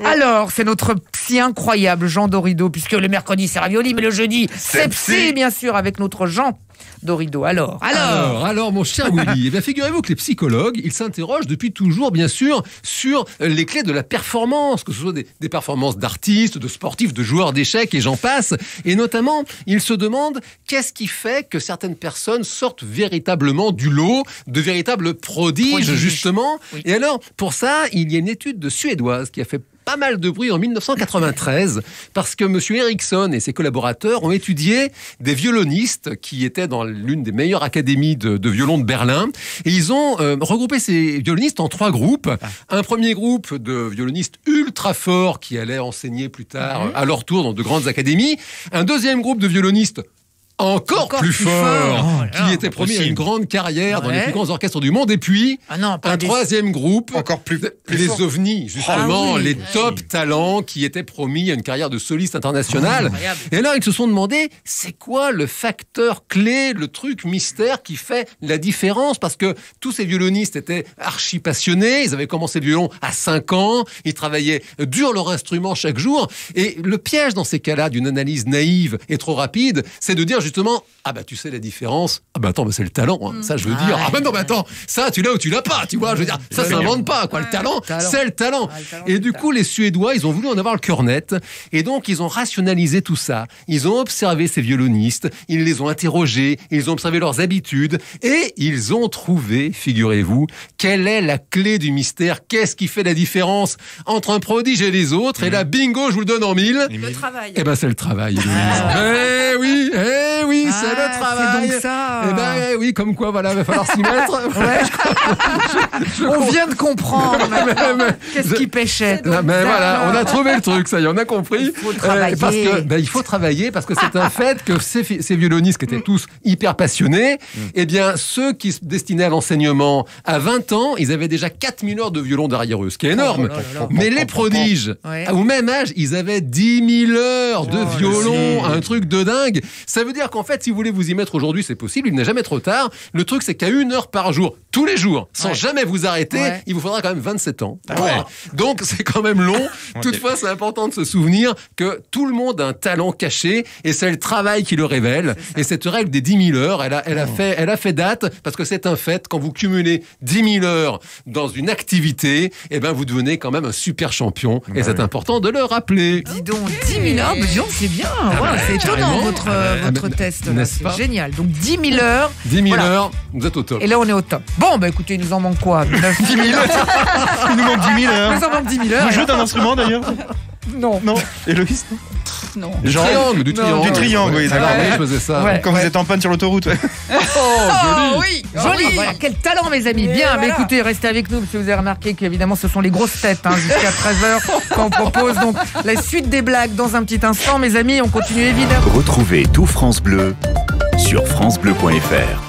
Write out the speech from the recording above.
Alors, c'est notre psy incroyable, Jean Dorido, puisque le mercredi, c'est ravioli, mais le jeudi, c'est psy, bien sûr, avec notre Jean Dorido. Alors, mon cher Willy, eh bien, figurez-vous que les psychologues, ils s'interrogent depuis toujours, bien sûr, sur les clés de la performance, que ce soit des performances d'artistes, de sportifs, de joueurs d'échecs, et j'en passe. Et notamment, ils se demandent qu'est-ce qui fait que certaines personnes sortent véritablement du lot, de véritables prodiges, justement. Oui. Et alors, pour ça, il y a une étude suédoise qui a fait pas mal de bruit en 1993 parce que M. Eriksson et ses collaborateurs ont étudié des violonistes qui étaient dans l'une des meilleures académies de violon de Berlin et ils ont regroupé ces violonistes en 3 groupes. Un premier groupe de violonistes ultra forts qui allaient enseigner plus tard à leur tour dans de grandes académies. Un deuxième groupe de violonistes encore plus fort, qui était promis à une grande carrière dans les plus grands orchestres du monde. Et puis, un troisième groupe, encore plus les fort. ovnis, justement, les top talents qui étaient promis à une carrière de soliste international. Et alors, ils se sont demandé, c'est quoi le facteur clé, le truc mystère qui fait la différence? Parce que tous ces violonistes étaient archi passionnés, ils avaient commencé le violon à 5 ans, ils travaillaient dur leur instrument chaque jour. Et le piège dans ces cas-là d'une analyse naïve et trop rapide, c'est de dire justement, tu sais la différence, c'est le talent, hein. Ça je veux dire, ça tu l'as ou tu l'as pas, tu vois, je veux dire, ça s'invente pas, quoi. Le talent, c'est le talent. Et du coup, les Suédois, ils ont voulu en avoir le cœur net, et donc ils ont rationalisé tout ça, ils ont observé ces violonistes, ils les ont interrogés, ils ont observé leurs habitudes, et ils ont trouvé, figurez-vous, quelle est la clé du mystère, qu'est-ce qui fait la différence entre un prodige et les autres, et là, bingo, je vous le donne en 1000. Le travail. C'est le travail. Oui, c'est le travail. C'est donc ça. Oui, comme quoi, voilà, va falloir s'y mettre. On vient de comprendre. Qu'est-ce qui pêchait? Voilà, on a trouvé le truc, ça y est, on a compris. Il faut travailler. Il faut travailler parce que c'est un fait que ces violonistes qui étaient tous hyper passionnés, ceux qui se destinaient à l'enseignement à 20 ans, ils avaient déjà 4000 heures de violon derrière eux, ce qui est énorme. Mais les prodiges, au même âge, ils avaient 10 000 heures de violon, un truc de dingue. Ça veut dire qu'en fait, si vous voulez vous y mettre aujourd'hui, c'est possible, il n'est jamais trop tard. Le truc, c'est qu'à 1 heure par jour, tous les jours, sans jamais vous arrêter, il vous faudra quand même 27 ans. Donc, c'est quand même long. Toutefois, c'est important de se souvenir que tout le monde a un talent caché et c'est le travail qui le révèle. Et cette règle des 10 000 heures, elle a fait date parce que c'est un fait. Quand vous cumulez 10 000 heures dans une activité, vous devenez quand même un super champion. Et c'est important de le rappeler. Dis donc, 10 000 heures, c'est bien. C'est étonnant votre test. C'est génial. Donc 10 000 heures. 10 000 heures, vous êtes au top. Et là, on est au top. Bon, écoutez, il nous en manque quoi? 10 000 Il nous manque 10 000 heures. Il nous en manque 10 000 heures. Vous jouez d'un instrument d'ailleurs? Non. Héloïse, non. Du triangle, Du triangle, oui. Alors, je faisais ça. Quand vous êtes en panne sur l'autoroute. Joli. Voilà, quel talent, mes amis. Bien, écoutez, restez avec nous, parce que vous avez remarqué qu'évidemment, ce sont les grosses têtes, jusqu'à 13h, quand on propose donc la suite des blagues dans un petit instant. Mes amis, on continue évidemment. Retrouvez tout France Bleu sur francebleu.fr.